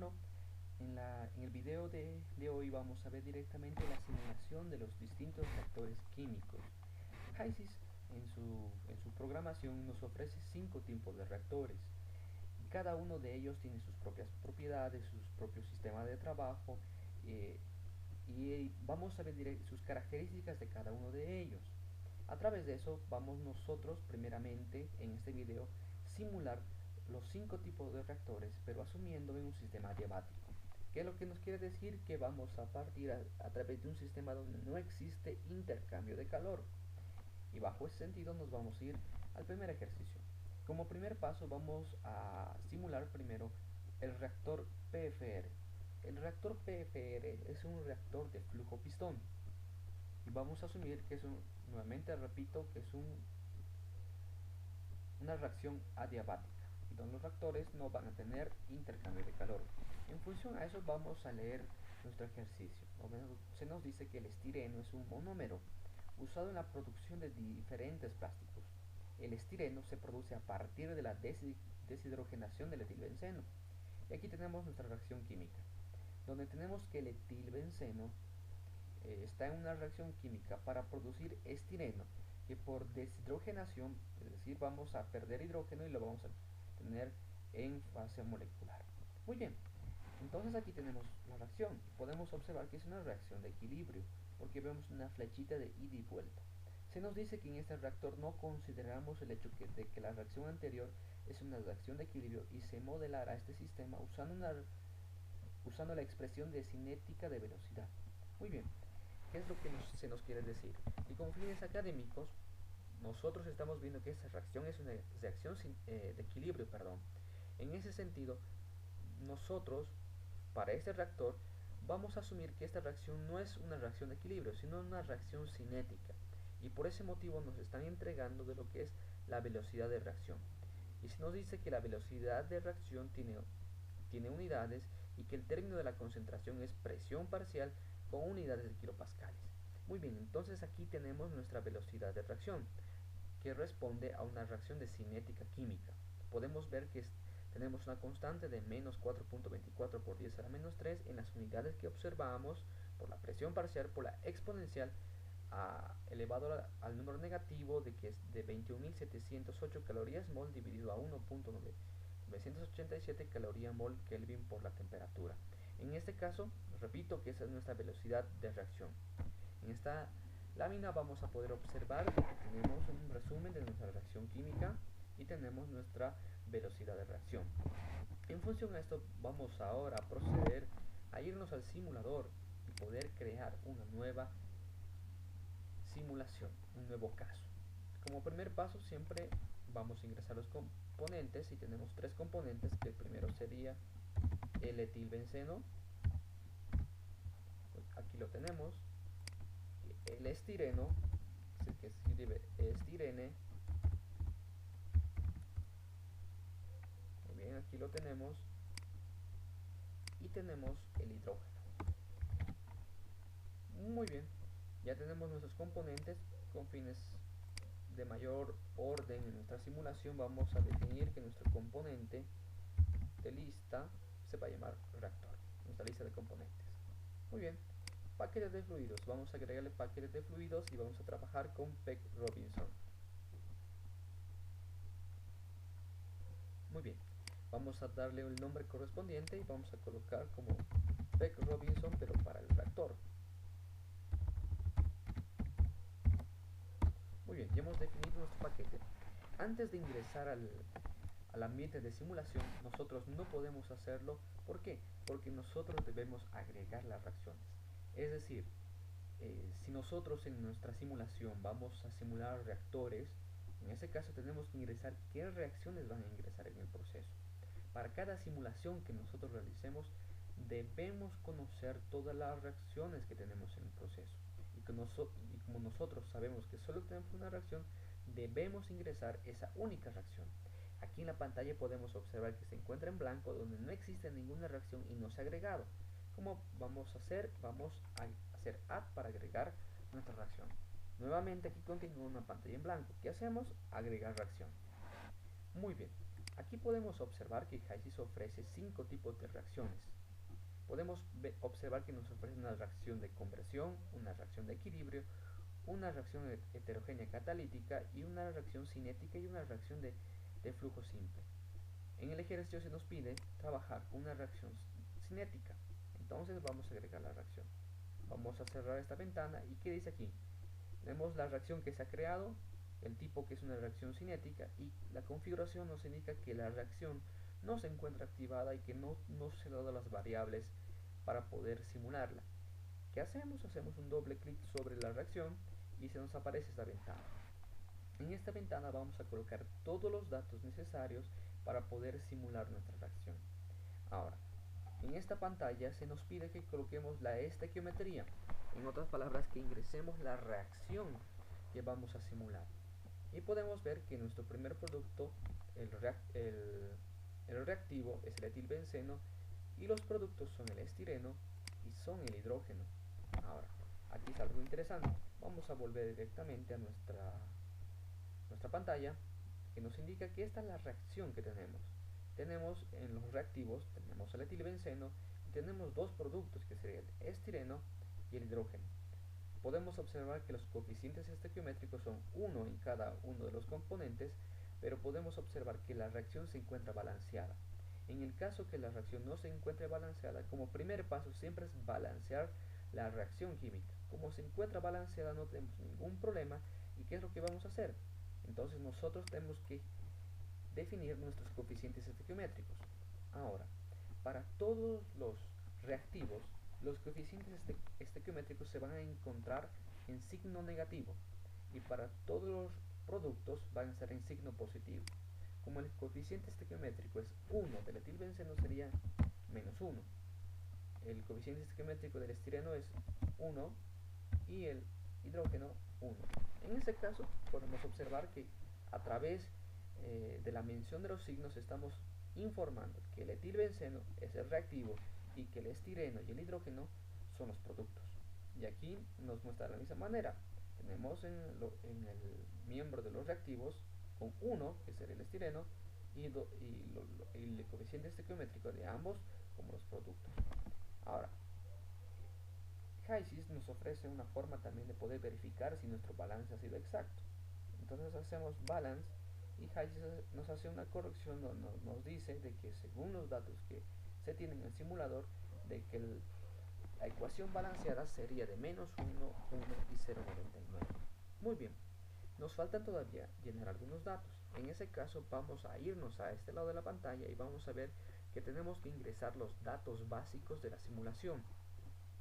Bueno, en el video de hoy vamos a ver directamente la simulación de los distintos reactores químicos. HYSYS en su programación nos ofrece 5 tipos de reactores y cada uno de ellos tiene sus propias propiedades, sus propios sistemas de trabajo y vamos a ver sus características de cada uno de ellos. A través de eso vamos nosotros primeramente en este video simular los 5 tipos de reactores, pero asumiendo en un sistema adiabático. ¿Qué es lo que nos quiere decir? Que vamos a partir a través de un sistema donde no existe intercambio de calor. Y bajo ese sentido nos vamos a ir al primer ejercicio. Como primer paso vamos a simular primero el reactor PFR. El reactor PFR es un reactor de flujo pistón. Y vamos a asumir que nuevamente repito, que es una reacción adiabática, y donde los reactores no van a tener intercambio de calor. En función a eso vamos a leer nuestro ejercicio. Se nos dice que el estireno es un monómero usado en la producción de diferentes plásticos. El estireno se produce a partir de la deshidrogenación del etilbenceno. Y aquí tenemos nuestra reacción química, donde tenemos que el etilbenceno está en una reacción química para producir estireno, que por deshidrogenación, es decir, vamos a perder hidrógeno y lo vamos a tener en fase molecular. Muy bien, entonces aquí tenemos la reacción. Podemos observar que es una reacción de equilibrio, porque vemos una flechita de ida y vuelta. Se nos dice que en este reactor no consideramos el hecho de que la reacción anterior es una reacción de equilibrio y se modelará este sistema usando la expresión de cinética de velocidad. Muy bien, ¿qué es lo que se nos quiere decir? Y con fines académicos, nosotros estamos viendo que esta reacción es una reacción de equilibrio, perdón. En ese sentido, nosotros, para este reactor, vamos a asumir que esta reacción no es una reacción de equilibrio, sino una reacción cinética. Y por ese motivo nos están entregando de lo que es la velocidad de reacción. Y se nos dice que la velocidad de reacción tiene unidades y que el término de la concentración es presión parcial con unidades de kilopascales. Muy bien, entonces aquí tenemos nuestra velocidad de reacción, que responde a una reacción de cinética química. Podemos ver que tenemos una constante de menos 4.24 por 10 a la menos 3 en las unidades que observamos por la presión parcial por la exponencial elevado al número negativo de que es de 21.708 calorías mol dividido a 1.987 calorías mol Kelvin por la temperatura. En este caso, repito que esa es nuestra velocidad de reacción. En esta lámina vamos a poder observar que tenemos un resumen de nuestra reacción química y tenemos nuestra velocidad de reacción. En función a esto vamos ahora a proceder a irnos al simulador y poder crear una nueva simulación, un nuevo caso. Como primer paso siempre vamos a ingresar los componentes y tenemos 3 componentes, que el primero sería el etilbenceno, aquí lo tenemos, el estireno, es el que escribe estirene, muy bien, aquí lo tenemos, y tenemos el hidrógeno. Muy bien, ya tenemos nuestros componentes. Con fines de mayor orden en nuestra simulación vamos a definir que nuestro componente de lista se va a llamar reactor, nuestra lista de componentes. Muy bien, paquetes de fluidos, vamos a agregarle paquetes de fluidos y vamos a trabajar con Peck Robinson. Muy bien, vamos a darle el nombre correspondiente y vamos a colocar como Peck Robinson, pero para el reactor. Muy bien, ya hemos definido nuestro paquete. Antes de ingresar al ambiente de simulación, nosotros no podemos hacerlo. ¿Por qué? Porque nosotros debemos agregar las reacciones. Es decir, si nosotros en nuestra simulación vamos a simular reactores, en ese caso tenemos que ingresar qué reacciones van a ingresar en el proceso. Para cada simulación que nosotros realicemos, debemos conocer todas las reacciones que tenemos en el proceso. Y como nosotros sabemos que solo tenemos una reacción, debemos ingresar esa única reacción. Aquí en la pantalla podemos observar que se encuentra en blanco, donde no existe ninguna reacción y no se ha agregado. ¿Cómo vamos a hacer? Vamos a hacer add para agregar nuestra reacción. Nuevamente aquí continúa una pantalla en blanco. ¿Qué hacemos? Agregar reacción. Muy bien. Aquí podemos observar que HYSYS ofrece 5 tipos de reacciones. Podemos observar que nos ofrece una reacción de conversión, una reacción de equilibrio, una reacción heterogénea catalítica y una reacción cinética y una reacción de flujo simple. En el ejercicio se nos pide trabajar con una reacción cinética. Entonces vamos a agregar la reacción. Vamos a cerrar esta ventana y ¿qué dice aquí? Tenemos la reacción que se ha creado, el tipo que es una reacción cinética y la configuración nos indica que la reacción no se encuentra activada y que no se le han dado las variables para poder simularla. ¿Qué hacemos? Hacemos un doble clic sobre la reacción y se nos aparece esta ventana. En esta ventana vamos a colocar todos los datos necesarios para poder simular nuestra reacción. Ahora, en esta pantalla se nos pide que coloquemos la estequiometría, en otras palabras que ingresemos la reacción que vamos a simular. Y podemos ver que nuestro primer producto, el reactivo, es el etilbenceno y los productos son el estireno y son el hidrógeno. Ahora, aquí es algo interesante. Vamos a volver directamente a nuestra pantalla que nos indica que esta es la reacción que tenemos. Tenemos en los reactivos, tenemos el etilbenceno y tenemos dos productos que serían el estireno y el hidrógeno. Podemos observar que los coeficientes estequiométricos son 1 en cada uno de los componentes, pero podemos observar que la reacción se encuentra balanceada. En el caso que la reacción no se encuentre balanceada, como primer paso siempre es balancear la reacción química. Como se encuentra balanceada no tenemos ningún problema. ¿Y qué es lo que vamos a hacer? Entonces nosotros tenemos que definir nuestros coeficientes estequiométricos. Ahora, para todos los reactivos, los coeficientes estequiométricos se van a encontrar en signo negativo y para todos los productos van a estar en signo positivo. Como el coeficiente estequiométrico es 1 del etilbenceno sería menos 1. El coeficiente estequiométrico del estireno es 1 y el hidrógeno 1. En este caso podemos observar que a través de la mención de los signos estamos informando que el etilbenceno es el reactivo y que el estireno y el hidrógeno son los productos. Y aquí nos muestra de la misma manera. Tenemos en el miembro de los reactivos con 1, que sería el estireno, y el coeficiente estequiométrico de ambos como los productos. Ahora, HYSYS nos ofrece una forma también de poder verificar si nuestro balance ha sido exacto. Entonces hacemos balance y HYSYS nos hace una corrección donde nos dice de que según los datos que se tienen en el simulador, de que la ecuación balanceada sería de menos 1, 1 y 0,99. Muy bien, nos falta todavía llenar algunos datos. En ese caso vamos a irnos a este lado de la pantalla y vamos a ver que tenemos que ingresar los datos básicos de la simulación.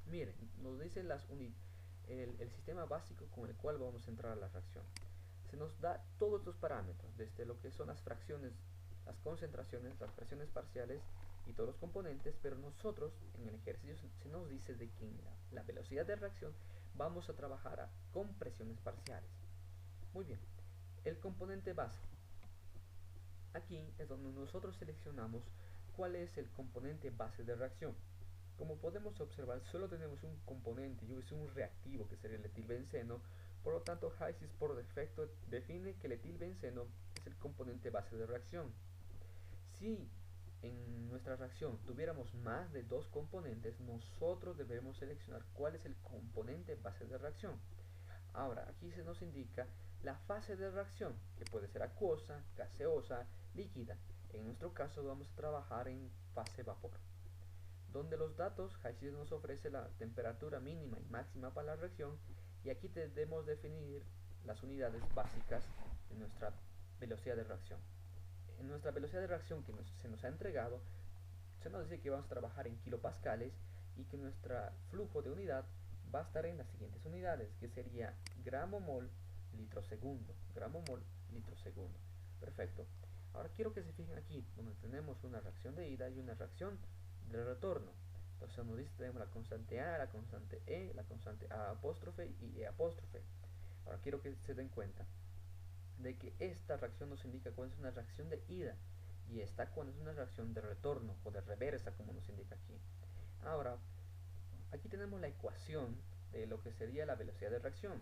Miren, nos dice el sistema básico con el cual vamos a entrar a la reacción. Se nos da todos los parámetros, desde lo que son las fracciones, las concentraciones, las fracciones parciales y todos los componentes, pero nosotros en el ejercicio se nos dice de que en la velocidad de reacción vamos a trabajar con presiones parciales. Muy bien, el componente base. Aquí es donde nosotros seleccionamos cuál es el componente base de reacción. Como podemos observar, solo tenemos un componente y es un reactivo que sería el etilbenceno. Por lo tanto, HYSYS por defecto define que el etilbenceno es el componente base de reacción. Si en nuestra reacción tuviéramos más de dos componentes, nosotros debemos seleccionar cuál es el componente base de reacción. Ahora, aquí se nos indica la fase de reacción, que puede ser acuosa, gaseosa, líquida. En nuestro caso vamos a trabajar en fase vapor, donde los datos HYSYS nos ofrece la temperatura mínima y máxima para la reacción y aquí debemos definir las unidades básicas de nuestra velocidad de reacción. En nuestra velocidad de reacción que se nos ha entregado, se nos dice que vamos a trabajar en kilopascales y que nuestro flujo de unidad va a estar en las siguientes unidades, que sería gramo mol litro segundo, gramo mol litro segundo. Perfecto. Ahora quiero que se fijen aquí, donde tenemos una reacción de ida y una reacción de retorno. Entonces nos dice tenemos la constante A, la constante E, la constante A apóstrofe y E apóstrofe. Ahora quiero que se den cuenta de que esta reacción nos indica cuando es una reacción de ida y esta cuando es una reacción de retorno o de reversa, como nos indica aquí. Ahora, aquí tenemos la ecuación de lo que sería la velocidad de reacción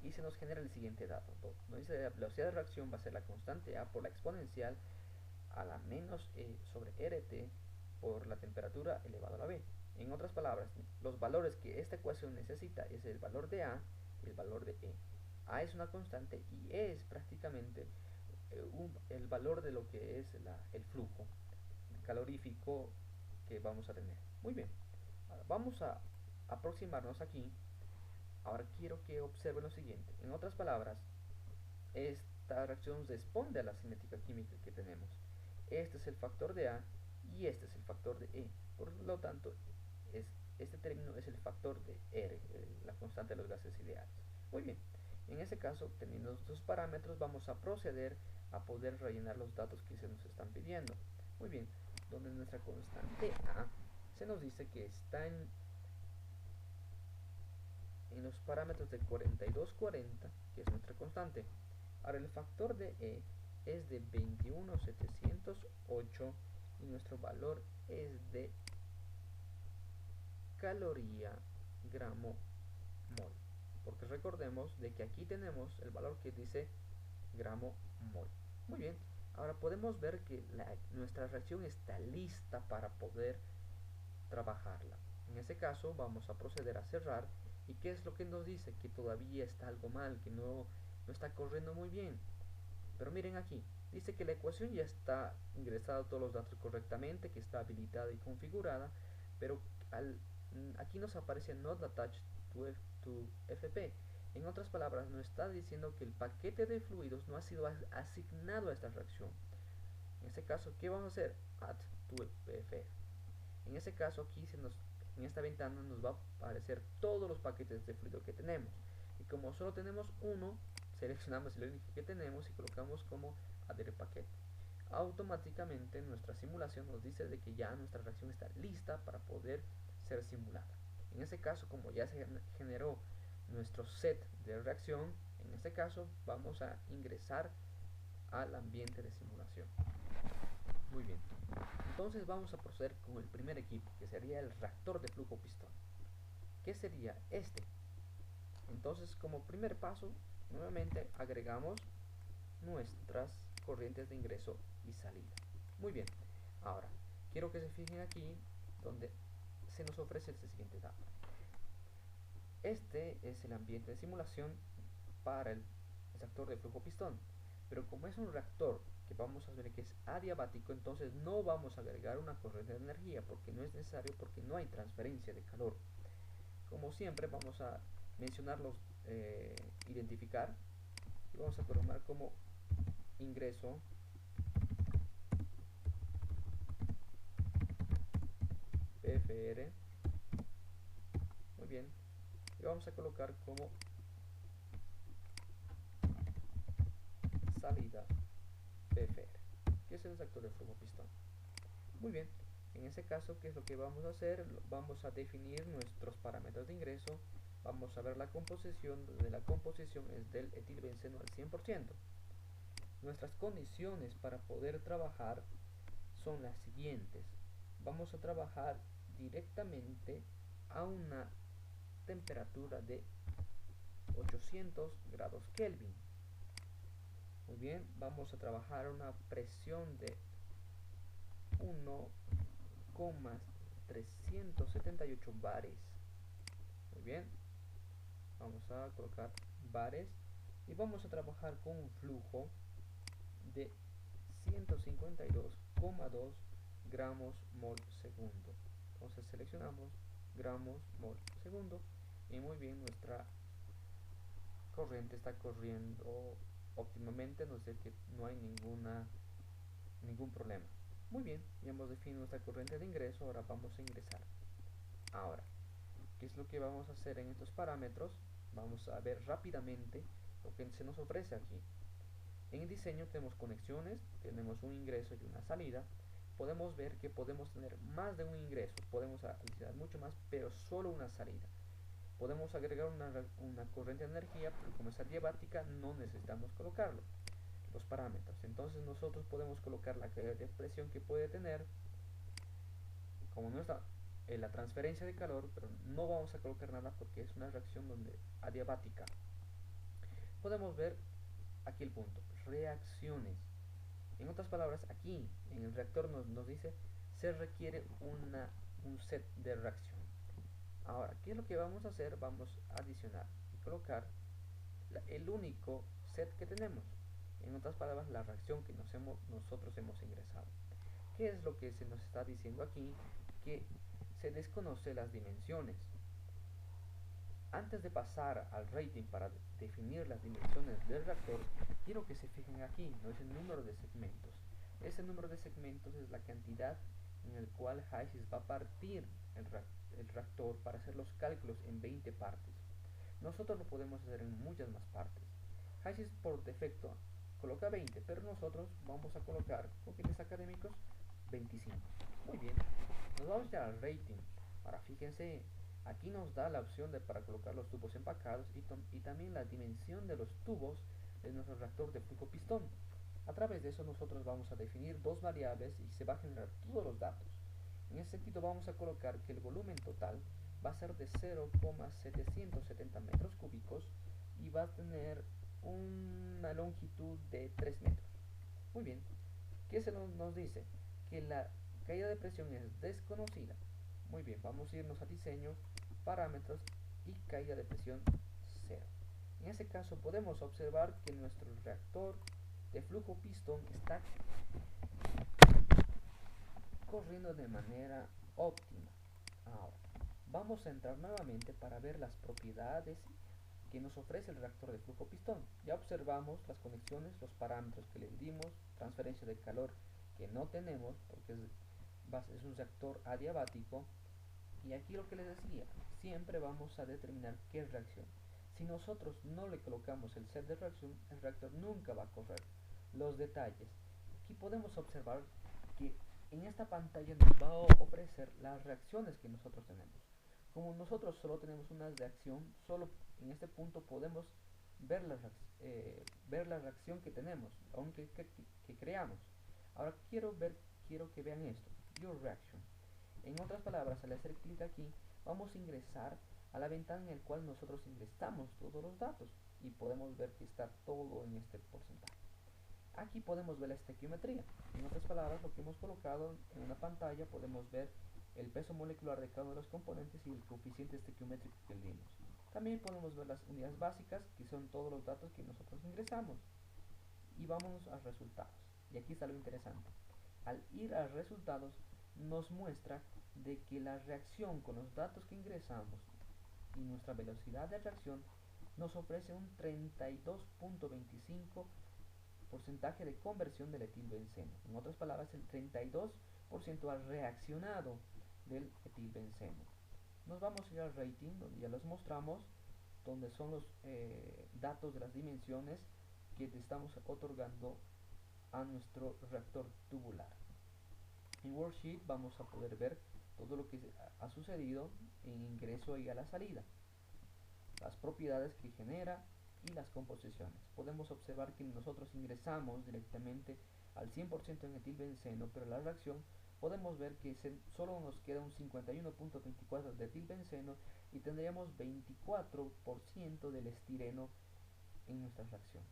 y se nos genera el siguiente dato. Nos dice que la velocidad de reacción va a ser la constante A por la exponencial a la menos E sobre RT por la temperatura elevado a la B. En otras palabras, los valores que esta ecuación necesita es el valor de A y el valor de E. A es una constante y E es prácticamente el valor de lo que es el flujo calorífico que vamos a tener. Muy bien, ahora vamos a aproximarnos aquí. Ahora quiero que observen lo siguiente. En otras palabras, esta reacción responde a la cinética química que tenemos. Este es el factor de A y este es el factor de E. Por lo tanto, este término es el factor de R, la constante de los gases ideales. Muy bien, en este caso, teniendo estos parámetros, vamos a proceder a poder rellenar los datos que se nos están pidiendo. Muy bien, donde nuestra constante A se nos dice que está en los parámetros de 4240, que es nuestra constante. Ahora el factor de E es de 21708 y nuestro valor es de caloría gramo mol. Porque recordemos de que aquí tenemos el valor que dice gramo mol. Muy bien, ahora podemos ver que nuestra reacción está lista para poder trabajarla. En ese caso vamos a proceder a cerrar. ¿Y qué es lo que nos dice? Que todavía está algo mal, que no está corriendo muy bien. Pero miren aquí, dice que la ecuación ya está ingresado todos los datos correctamente, que está habilitada y configurada, pero aquí nos aparece not attached to FP. En otras palabras, nos está diciendo que el paquete de fluidos no ha sido asignado a esta reacción. En este caso, ¿qué vamos a hacer? Add to FP. En ese caso, aquí en esta ventana nos va a aparecer todos los paquetes de fluido que tenemos. Y como solo tenemos uno, seleccionamos el único que tenemos y colocamos como adherir paquete. Automáticamente nuestra simulación nos dice de que ya nuestra reacción está lista para poder ser simulada. En este caso, como ya se generó nuestro set de reacción, en este caso vamos a ingresar al ambiente de simulación. Muy bien, entonces vamos a proceder con el primer equipo, que sería el reactor de flujo pistón. ¿Qué sería este? Entonces, como primer paso, nuevamente agregamos nuestras corrientes de ingreso y salida. Muy bien, ahora quiero que se fijen aquí donde se nos ofrece este siguiente dato. Este es el ambiente de simulación para el reactor de flujo pistón, pero como es un reactor que vamos a ver que es adiabático, entonces no vamos a agregar una corriente de energía porque no es necesario, porque no hay transferencia de calor. Como siempre vamos a mencionarlos, identificar, y vamos a colocar como ingreso PFR. Muy bien, y vamos a colocar como salida PFR, que es el reactor de flujo pistón. Muy bien, en ese caso, ¿qué es lo que vamos a hacer? Vamos a definir nuestros parámetros de ingreso. Vamos a ver la composición, donde la composición es del etilbenceno al 100%. Nuestras condiciones para poder trabajar son las siguientes. Vamos a trabajar directamente a una temperatura de 800 grados Kelvin. Muy bien, vamos a trabajar a una presión de 1,378 bares. Muy bien, vamos a colocar bares y vamos a trabajar con un flujo de 152,2 gramos mol segundo. Entonces seleccionamos gramos mol segundo y muy bien, nuestra corriente está corriendo óptimamente, no sé que no hay ningún problema. Muy bien, ya hemos definido nuestra corriente de ingreso. Ahora vamos a ingresar. Ahora, ¿qué es lo que vamos a hacer en estos parámetros? Vamos a ver rápidamente lo que se nos ofrece aquí. En el diseño tenemos conexiones, tenemos un ingreso y una salida. Podemos ver que podemos tener más de un ingreso, podemos utilizar mucho más, pero solo una salida. Podemos agregar una corriente de energía, pero como es adiabática no necesitamos colocarlo, los parámetros. Entonces nosotros podemos colocar la calidad de presión que puede tener, como no está la transferencia de calor, pero no vamos a colocar nada porque es una reacción donde adiabática. Podemos ver aquí el punto, reacciones. En otras palabras, aquí en el reactor nos dice se requiere un set de reacción. Ahora, ¿qué es lo que vamos a hacer? Vamos a adicionar y colocar el único set que tenemos. En otras palabras, la reacción que nosotros hemos ingresado. ¿Qué es lo que se nos está diciendo aquí? Que se desconoce las dimensiones. Antes de pasar al rating para definir las dimensiones del reactor, quiero que se fijen aquí, no es el número de segmentos. Ese número de segmentos es la cantidad en el cual HYSYS va a partir el reactor para hacer los cálculos en 20 partes. Nosotros lo podemos hacer en muchas más partes. HYSYS por defecto coloca 20, pero nosotros vamos a colocar, con fines académicos, 25. Muy bien, nos vamos ya al rating. Ahora fíjense, aquí nos da la opción para colocar los tubos empacados y también la dimensión de los tubos de nuestro reactor de flujo pistón. A través de eso nosotros vamos a definir dos variables y se va a generar todos los datos. En ese sentido vamos a colocar que el volumen total va a ser de 0,770 metros cúbicos y va a tener una longitud de 3 metros. Muy bien, ¿qué se nos dice? Que la caída de presión es desconocida. Muy bien, vamos a irnos a diseño, parámetros y caída de presión 0. En ese caso podemos observar que nuestro reactor de flujo pistón está corriendo de manera óptima. Ahora, vamos a entrar nuevamente para ver las propiedades que nos ofrece el reactor de flujo pistón. Ya observamos las conexiones, los parámetros que le dimos, transferencia de calor que no tenemos porque es un reactor adiabático. Y aquí lo que les decía, siempre vamos a determinar qué reacción. Si nosotros no le colocamos el set de reacción, el reactor nunca va a correr. Los detalles. Aquí podemos observar que en esta pantalla nos va a ofrecer las reacciones que nosotros tenemos. Como nosotros solo tenemos una reacción, solo en este punto podemos ver la reacción que tenemos, aunque que creamos. Ahora quiero que vean esto, your reaction. En otras palabras, al hacer clic aquí, vamos a ingresar a la ventana en la cual nosotros ingresamos todos los datos y podemos ver que está todo en este porcentaje. Aquí podemos ver la estequiometría. En otras palabras, lo que hemos colocado en una pantalla, podemos ver el peso molecular de cada uno de los componentes y el coeficiente estequiométrico que le dimos. También podemos ver las unidades básicas, que son todos los datos que nosotros ingresamos. Y vámonos a resultados. Y aquí está lo interesante. Al ir a resultados, nos muestra de que la reacción con los datos que ingresamos y nuestra velocidad de reacción nos ofrece un 32.25% de conversión del etilbenceno. En otras palabras, el 32% ha reaccionado del etilbenceno. Nos vamos a ir al rating, donde ya los mostramos, donde son los datos de las dimensiones que le estamos otorgando a nuestro reactor tubular. En Worksheet vamos a poder ver todo lo que ha sucedido en ingreso y a la salida, las propiedades que genera y las composiciones. Podemos observar que nosotros ingresamos directamente al 100% en etilbenceno, pero la reacción podemos ver que solo nos queda un 51.24 de etilbenceno y tendríamos 24% del estireno en nuestra reacción.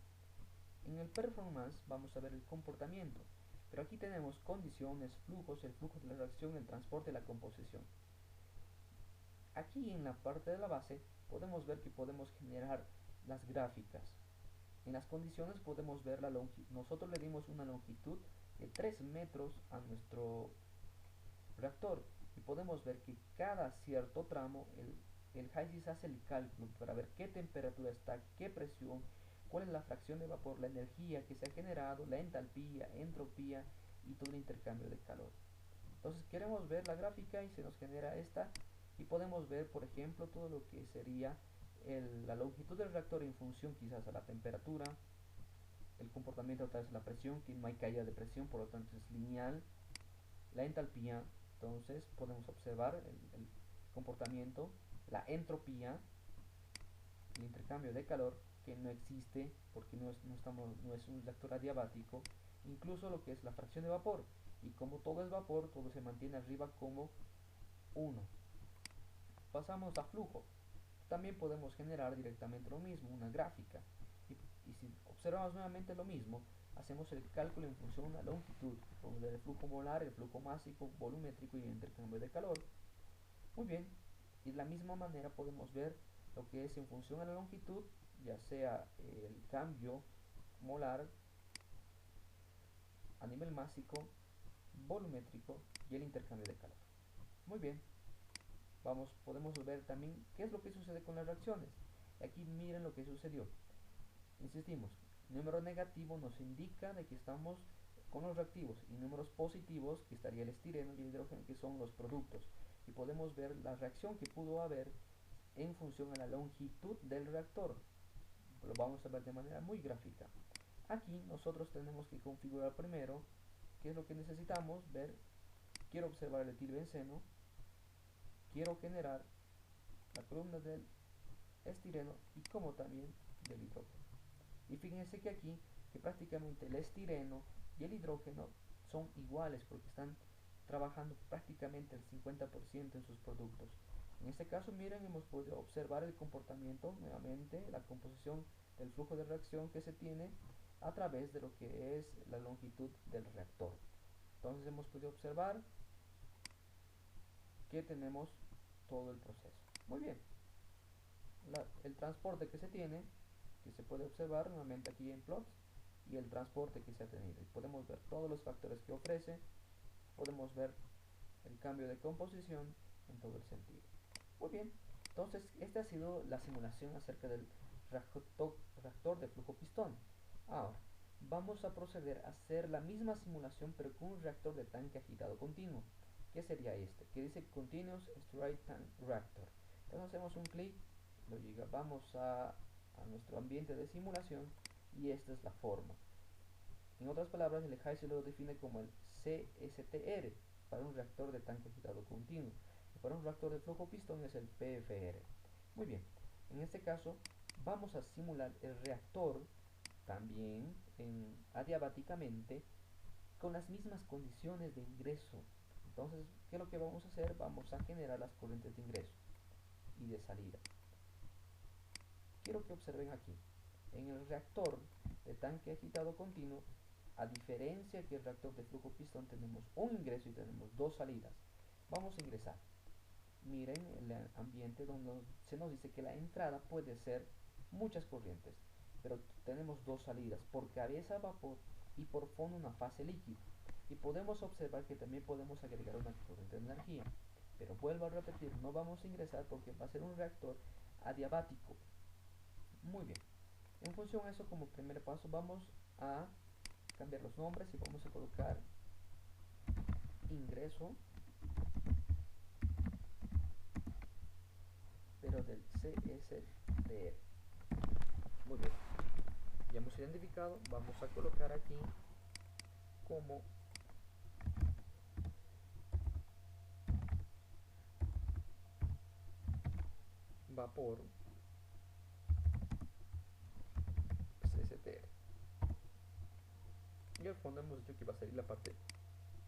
En el performance vamos a ver el comportamiento, pero aquí tenemos condiciones, flujos, el flujo de la reacción, el transporte y la composición. Aquí en la parte de la base podemos ver que podemos generar las gráficas. En las condiciones podemos ver la longitud. Nosotros le dimos una longitud de 3 metros a nuestro reactor y podemos ver que cada cierto tramo el HYSYS hace el cálculo para ver qué temperatura está, qué presión, cuál es la fracción de vapor, la energía que se ha generado, la entalpía, entropía y todo el intercambio de calor. Entonces queremos ver la gráfica y se nos genera esta y podemos ver, por ejemplo, todo lo que sería la longitud del reactor en función quizás a la temperatura, el comportamiento a través de la presión, que no hay caída de presión, por lo tanto es lineal, la entalpía, entonces podemos observar el comportamiento, la entropía, el intercambio de calor, que no existe porque no es un reactor adiabático, incluso lo que es la fracción de vapor, y como todo es vapor, todo se mantiene arriba como 1. Pasamos a flujo. También podemos generar directamente lo mismo, una gráfica. Y Y si observamos nuevamente lo mismo, hacemos el cálculo en función de una longitud, del flujo molar, el flujo másico, volumétrico y el intercambio de calor. Muy bien, y de la misma manera podemos ver lo que es en función a la longitud, ya sea el cambio molar a nivel másico, volumétrico y el intercambio de calor. Muy bien, podemos ver también qué es lo que sucede con las reacciones. Aquí miren lo que sucedió. Insistimos, número negativo nos indica de que estamos con los reactivos y números positivos, que estaría el estireno y el hidrógeno, que son los productos. Y podemos ver la reacción que pudo haber en función a la longitud del reactor. Lo vamos a ver de manera muy gráfica. Aquí nosotros tenemos que configurar primero qué es lo que necesitamos ver. Quiero observar el etilbenceno, quiero generar la columna del estireno y como también del hidrógeno. Y fíjense que aquí que prácticamente el estireno y el hidrógeno son iguales porque están trabajando prácticamente el 50% en sus productos. En este caso, miren, hemos podido observar el comportamiento, nuevamente, la composición del flujo de reacción que se tiene a través de lo que es la longitud del reactor. Entonces hemos podido observar que tenemos todo el proceso. Muy bien. El transporte que se tiene, que se puede observar nuevamente aquí en plots, y el transporte que se ha tenido. Y podemos ver todos los factores que ofrece, podemos ver el cambio de composición en todo el sentido. Muy bien, entonces esta ha sido la simulación acerca del reactor de flujo pistón. Ahora, vamos a proceder a hacer la misma simulación pero con un reactor de tanque agitado continuo. ¿Qué sería este? Que dice Continuous Stirred Tank Reactor. Entonces hacemos un clic, vamos a nuestro ambiente de simulación y esta es la forma. En otras palabras, el HICE lo define como el CSTR para un reactor de tanque agitado continuo. Y para un reactor de flujo pistón es el PFR. Muy bien, en este caso vamos a simular el reactor también adiabáticamente con las mismas condiciones de ingreso. Entonces, ¿qué es lo que vamos a hacer? Vamos a generar las corrientes de ingreso y de salida. Quiero que observen aquí. En el reactor de tanque agitado continuo, a diferencia que el reactor de flujo pistón, tenemos un ingreso y tenemos dos salidas. Vamos a ingresar. Miren el ambiente donde se nos dice que la entrada puede ser muchas corrientes, pero tenemos dos salidas, por cabeza vapor y por fondo una fase líquida. Y podemos observar que también podemos agregar una corriente de energía. Pero vuelvo a repetir, no vamos a ingresar porque va a ser un reactor adiabático. Muy bien. En función a eso, como primer paso, vamos a cambiar los nombres y vamos a colocar ingreso, pero del CSTR. Muy bien. Ya hemos identificado, vamos a colocar aquí como vapor CSTR. Y al fondo hemos dicho que va a salir la parte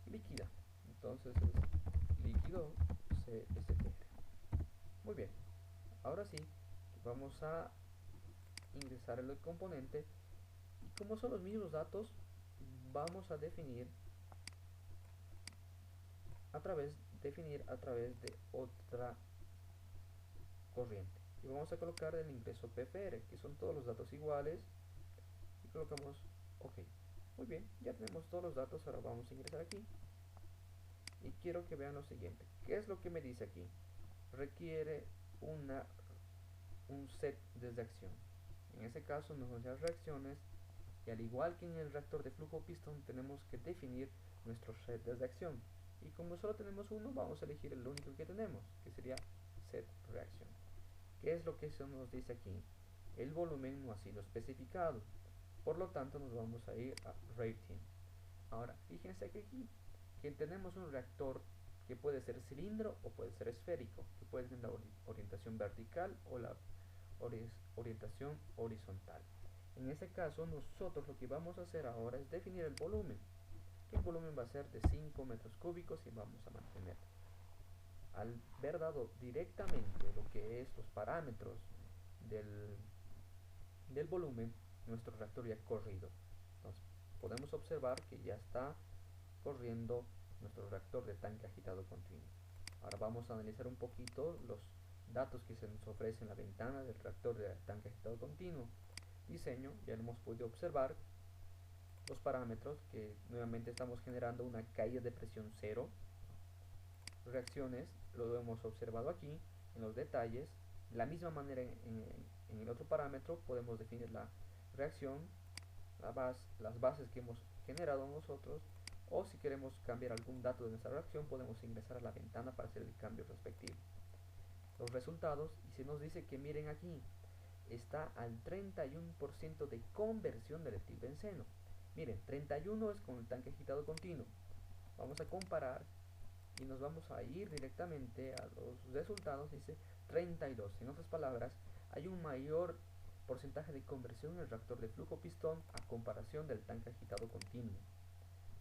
líquida. Entonces es líquido CSTR. Muy bien. Ahora sí, vamos a ingresar el componente y como son los mismos datos, vamos a definir a través de otra corriente y vamos a colocar el ingreso PFR, que son todos los datos iguales, y colocamos OK. Muy bien, ya tenemos todos los datos. Ahora vamos a ingresar aquí y quiero que vean lo siguiente. ¿Qué es lo que me dice aquí? Requiere un set de reacción. En ese caso nos dan las reacciones y al igual que en el reactor de flujo pistón tenemos que definir nuestro set de reacción, y como solo tenemos uno vamos a elegir el único que tenemos, que sería set reaction. ¿Qué es lo que eso nos dice aquí? El volumen no ha sido especificado, por lo tanto nos vamos a ir a rating. Ahora fíjense que aquí que tenemos un reactor que puede ser cilindro o puede ser esférico, que puede tener la orientación vertical o la orientación horizontal. En este caso nosotros lo que vamos a hacer ahora es definir el volumen. El volumen va a ser de 5 metros cúbicos y vamos a mantener. Al ver dado directamente lo que es los parámetros del volumen, nuestro reactor ya corrido. Entonces podemos observar que ya está corriendo nuestro reactor de tanque agitado continuo. Ahora vamos a analizar un poquito los datos que se nos ofrecen en la ventana del reactor de tanque agitado continuo. Diseño, ya hemos podido observar los parámetros que nuevamente estamos generando una caída de presión cero. Reacciones, lo hemos observado aquí en los detalles. De la misma manera en el otro parámetro podemos definir la reacción, las bases que hemos generado nosotros, o si queremos cambiar algún dato de nuestra reacción podemos ingresar a la ventana para hacer el cambio respectivo. Los resultados, y se nos dice que miren aquí, está al 31% de conversión del etilbenceno. Miren, 31 es con el tanque agitado continuo. Vamos a comparar y nos vamos a ir directamente a los resultados. Dice 32. En otras palabras, hay un mayor porcentaje de conversión en el reactor de flujo pistón a comparación del tanque agitado continuo.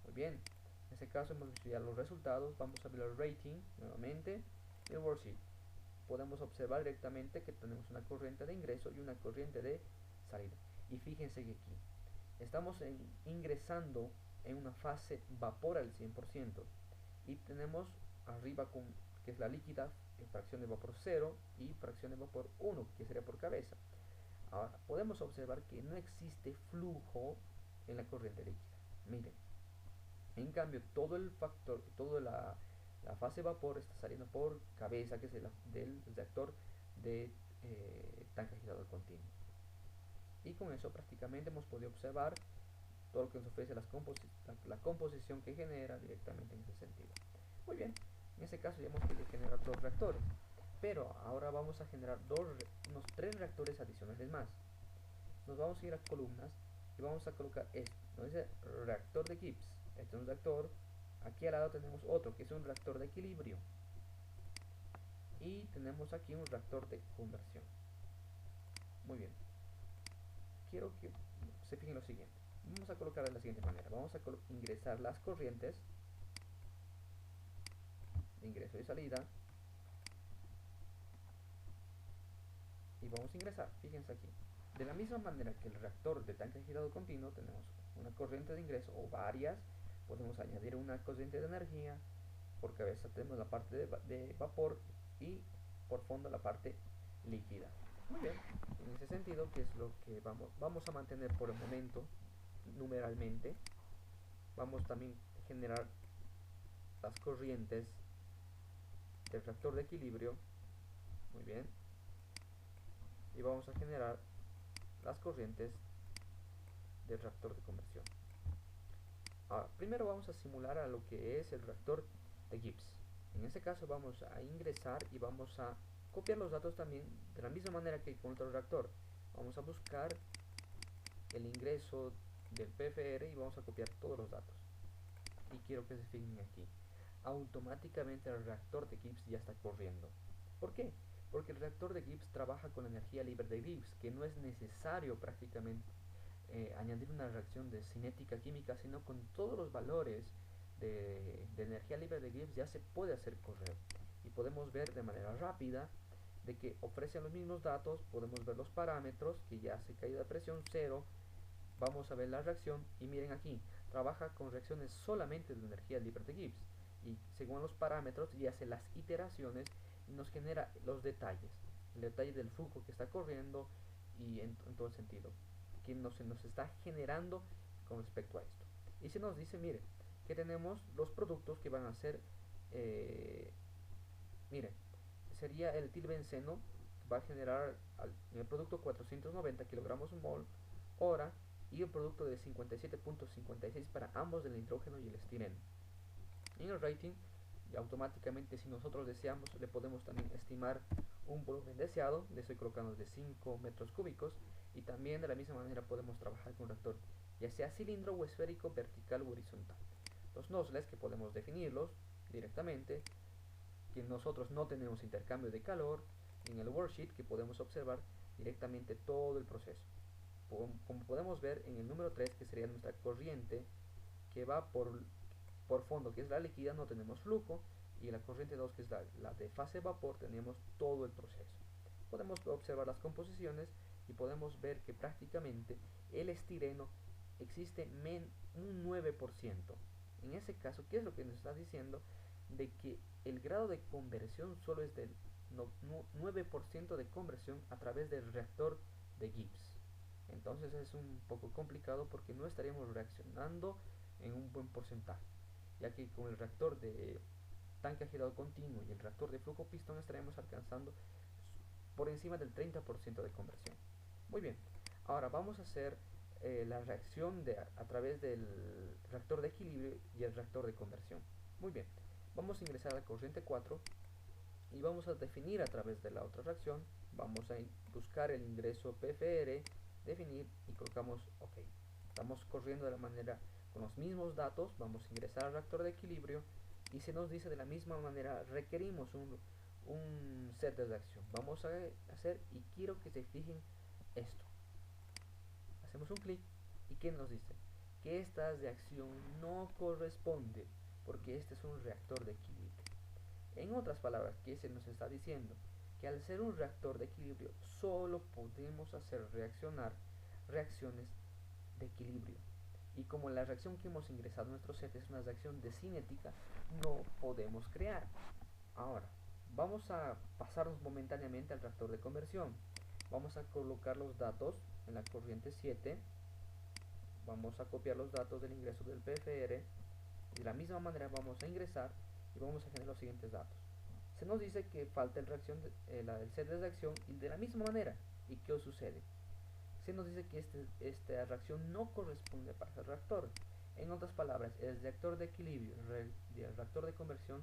Muy bien, en este caso hemos visto ya los resultados. Vamos a ver el rating nuevamente. El worksheet. Podemos observar directamente que tenemos una corriente de ingreso y una corriente de salida. Y fíjense que aquí estamos ingresando en una fase vapor al 100%. Y tenemos arriba que es la líquida, fracción de vapor 0 y fracción de vapor 1, que sería por cabeza. Ahora podemos observar que no existe flujo en la corriente líquida. Miren, en cambio todo el factor, toda la fase vapor está saliendo por cabeza, que es del reactor de tanque agitado continuo. Y con eso prácticamente hemos podido observar todo lo que nos ofrece la composición que genera directamente en ese sentido. Muy bien, en este caso ya hemos podido generar dos reactores, pero ahora vamos a generar unos tres reactores adicionales más. Nos vamos a ir a columnas y vamos a colocar esto, ¿no? Dice reactor de Gibbs. Este es un reactor. Aquí al lado tenemos otro que es un reactor de equilibrio, y tenemos aquí un reactor de conversión. Muy bien, quiero que se fijen lo siguiente. Vamos a colocar de la siguiente manera. Vamos a ingresar las corrientes de ingreso y salida, y vamos a ingresar. Fíjense aquí, de la misma manera que el reactor de tanque agitado continuo, tenemos una corriente de ingreso o varias. Podemos añadir una corriente de energía. Por cabeza tenemos la parte de vapor y por fondo la parte líquida. Muy bien, en ese sentido, que es lo que vamos a mantener por el momento numeralmente. Vamos también a generar las corrientes del reactor de equilibrio. Muy bien, y vamos a generar las corrientes del reactor de conversión. Ahora, primero vamos a simular a lo que es el reactor de Gibbs. En este caso vamos a ingresar y vamos a copiar los datos también de la misma manera que con otro reactor. Vamos a buscar el ingreso del PFR y vamos a copiar todos los datos. Y quiero que se fijen aquí. Automáticamente el reactor de Gibbs ya está corriendo. ¿Por qué? Porque el reactor de Gibbs trabaja con la energía libre de Gibbs, que no es necesario prácticamente añadir una reacción de cinética química, sino con todos los valores de energía libre de Gibbs ya se puede hacer correr. Y podemos ver de manera rápida de que ofrecen los mismos datos. Podemos ver los parámetros, que ya hace caída de presión 0. Vamos a ver la reacción y miren aquí, trabaja con reacciones solamente de energía libre de Gibbs, y según los parámetros y hace las iteraciones y nos genera los detalles, el detalle del flujo que está corriendo y en todo el sentido que se nos está generando con respecto a esto. Y se nos dice, mire, que tenemos los productos que van a ser, mire, sería el etilbenceno, va a generar el producto 490 kilogramos mol hora, y un producto de 57.56 para ambos del nitrógeno y el estireno. En el rating, y automáticamente, si nosotros deseamos, le podemos también estimar un volumen deseado. Le estoy colocando de 5 metros cúbicos, y también de la misma manera podemos trabajar con un reactor, ya sea cilindro o esférico, vertical o horizontal. Los nozzles, que podemos definirlos directamente, que nosotros no tenemos intercambio de calor. En el worksheet, que podemos observar directamente todo el proceso. Como podemos ver en el número 3, que sería nuestra corriente que va por fondo, que es la líquida, no tenemos flujo, y la corriente 2, que es la de fase vapor, tenemos todo el proceso. Podemos observar las composiciones y podemos ver que prácticamente el estireno existe un 9%. En ese caso, ¿qué es lo que nos está diciendo? De que el grado de conversión solo es del 9% de conversión a través del reactor de Gibbs. Entonces es un poco complicado porque no estaríamos reaccionando en un buen porcentaje, ya que con el reactor de tanque girado continuo y el reactor de flujo pistón estaremos alcanzando por encima del 30% de conversión. Muy bien, ahora vamos a hacer la reacción a través del reactor de equilibrio y el reactor de conversión. Muy bien, vamos a ingresar a la corriente 4 y vamos a definir a través de la otra reacción. Vamos a buscar el ingreso PFR, definir y colocamos OK. Estamos corriendo de la manera con los mismos datos. Vamos a ingresar al reactor de equilibrio y se nos dice de la misma manera requerimos un set de reacción. Vamos a hacer y quiero que se fijen esto. Hacemos un clic y ¿qué nos dice? Que esta reacción no corresponde porque este es un reactor de equilibrio. En otras palabras, ¿qué se nos está diciendo? Que al ser un reactor de equilibrio solo podemos hacer reaccionar reacciones de equilibrio. Y como la reacción que hemos ingresado en nuestro set es una reacción de cinética, no podemos crear. Ahora, vamos a pasarnos momentáneamente al reactor de conversión. Vamos a colocar los datos en la corriente 7. Vamos a copiar los datos del ingreso del PFR. De la misma manera vamos a ingresar y vamos a generar los siguientes datos. Se nos dice que falta el set de reacción y de la misma manera. ¿Y qué os sucede? Se nos dice que esta reacción no corresponde para el reactor. En otras palabras, el reactor de equilibrio y el reactor de conversión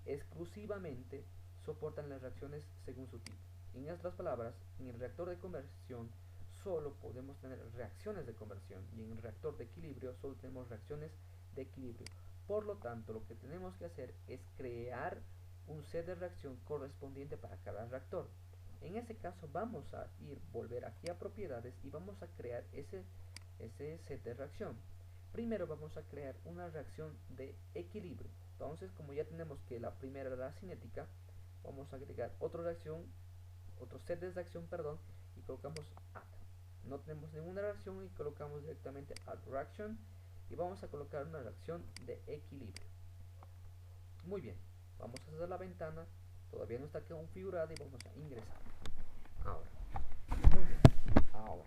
exclusivamente soportan las reacciones según su tipo. En otras palabras, en el reactor de conversión solo podemos tener reacciones de conversión y en el reactor de equilibrio solo tenemos reacciones de equilibrio. Por lo tanto, lo que tenemos que hacer es crear un set de reacción correspondiente para cada reactor. En ese caso vamos a volver aquí a propiedades y vamos a crear ese set de reacción. Primero vamos a crear una reacción de equilibrio. Entonces, como ya tenemos que la primera era la cinética, vamos a agregar otra reacción, otro set de reacción, perdón, y colocamos add. No tenemos ninguna reacción y colocamos directamente add reaction y vamos a colocar una reacción de equilibrio. Muy bien, vamos a hacer la ventana, todavía no está configurada y vamos a ingresar. Ahora, muy bien, ahora,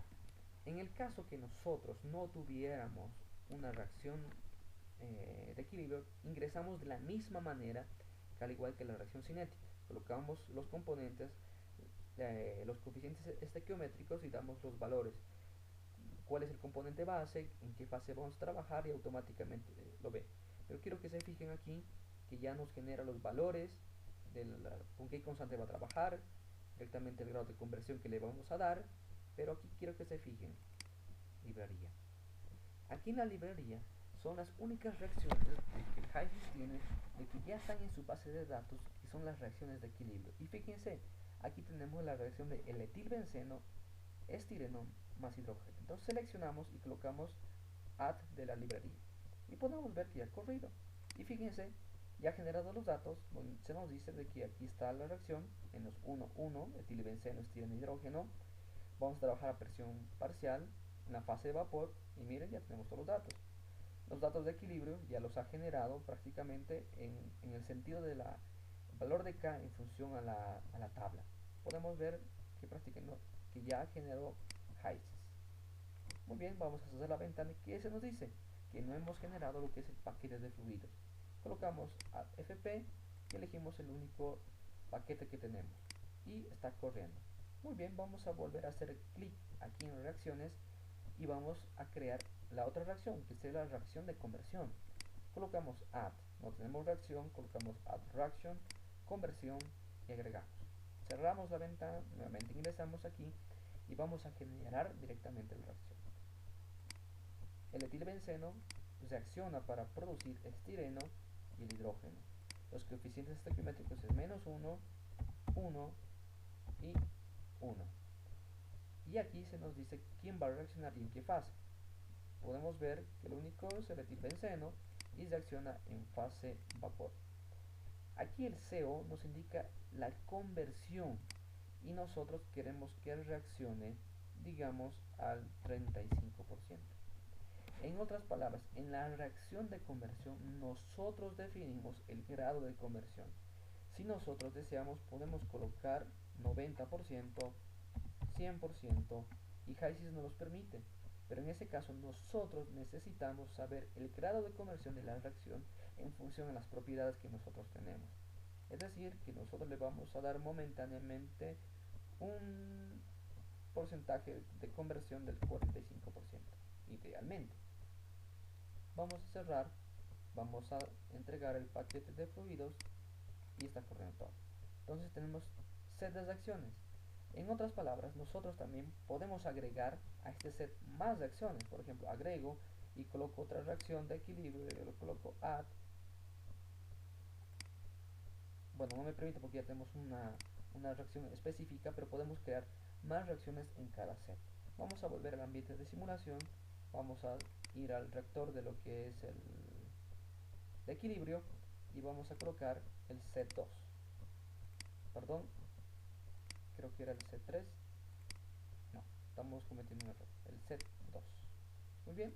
en el caso que nosotros no tuviéramos una reacción de equilibrio, ingresamos de la misma manera que al igual que la reacción cinética. Colocamos los componentes, los coeficientes estequiométricos y damos los valores. Cuál es el componente base, en qué fase vamos a trabajar y automáticamente lo ve. Pero quiero que se fijen aquí que ya nos genera los valores, con qué constante va a trabajar, directamente el grado de conversión que le vamos a dar. Pero aquí quiero que se fijen, librería. Aquí en la librería son las únicas reacciones que el HiSys tiene de que ya están en su base de datos y son las reacciones de equilibrio. Y fíjense, aquí tenemos la reacción de el etilbenceno, estireno más hidrógeno. Entonces seleccionamos y colocamos add de la librería y podemos ver que ya ha corrido. Y fíjense, ya ha generado los datos, se nos dice de que aquí está la reacción en los 1,1, etilbenceno, estireno, hidrógeno. Vamos a trabajar a presión parcial en la fase de vapor y miren, ya tenemos todos los datos. Los datos de equilibrio ya los ha generado prácticamente en el sentido del valor de K en función a la tabla. Podemos ver que prácticamente que ya generó HiSys. Muy bien, vamos a hacer la ventana y ¿qué se nos dice? Que no hemos generado lo que es el paquete de fluidos. Colocamos add FP y elegimos el único paquete que tenemos y está corriendo. Muy bien, vamos a volver a hacer clic aquí en reacciones y vamos a crear la otra reacción, que será la reacción de conversión. Colocamos add, no tenemos reacción, colocamos add reaction, conversión y agregamos. Cerramos la ventana, nuevamente ingresamos aquí y vamos a generar directamente la reacción. El etilbenceno reacciona para producir estireno y el hidrógeno. Los coeficientes estequiométricos es -1, 1 y 1. Y aquí se nos dice quién va a reaccionar y en qué fase. Podemos ver que lo único es el etilbenceno y reacciona en fase vapor. Aquí el CO nos indica la conversión y nosotros queremos que reaccione digamos al 35%. En otras palabras, en la reacción de conversión nosotros definimos el grado de conversión. Si nosotros deseamos podemos colocar 90%, 100% y HYSYS nos los permite. Pero en ese caso nosotros necesitamos saber el grado de conversión de la reacción en función de las propiedades que nosotros tenemos. Es decir, que nosotros le vamos a dar momentáneamente un porcentaje de conversión del 45%, idealmente. Vamos a cerrar, vamos a entregar el paquete de fluidos y está corriendo todo. Entonces tenemos set de acciones. En otras palabras, nosotros también podemos agregar a este set más reacciones. Por ejemplo, agrego y coloco otra reacción de equilibrio, yo lo coloco add. Bueno, no me permite porque ya tenemos una reacción específica, pero podemos crear más reacciones en cada set. Vamos a volver al ambiente de simulación, vamos a ir al reactor de lo que es el de equilibrio y vamos a colocar el set 2. Perdón, creo que era el set 3. No, estamos cometiendo un error. El set 2. Muy bien.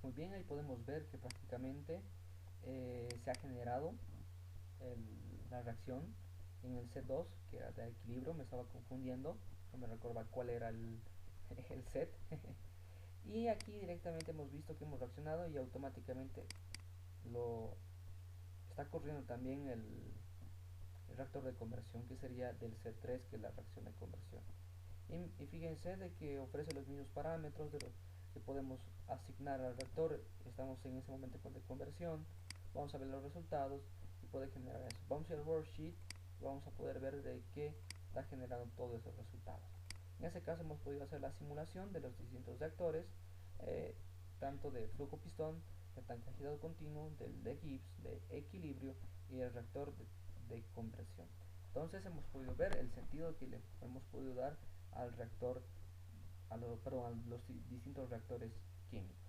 Muy bien, ahí podemos ver que prácticamente se ha generado la reacción en el set 2, que era de equilibrio. Me estaba confundiendo, no me recordaba cuál era el set. Y aquí directamente hemos visto que hemos reaccionado y automáticamente lo está corriendo también el reactor de conversión, que sería del set 3, que es la reacción de conversión. Y fíjense de que ofrece los mismos parámetros de los que podemos asignar al reactor. Estamos en ese momento con de conversión, vamos a ver los resultados y puede generar eso. Vamos a ir al worksheet y vamos a poder ver de qué está generando todos esos resultados. En ese caso hemos podido hacer la simulación de los distintos reactores, tanto de flujo pistón, de tanque agitado continuo, del de Gibbs, de equilibrio y el reactor de conversión. Entonces hemos podido ver el sentido que le hemos podido dar al reactor, perdón, a los distintos reactores químicos.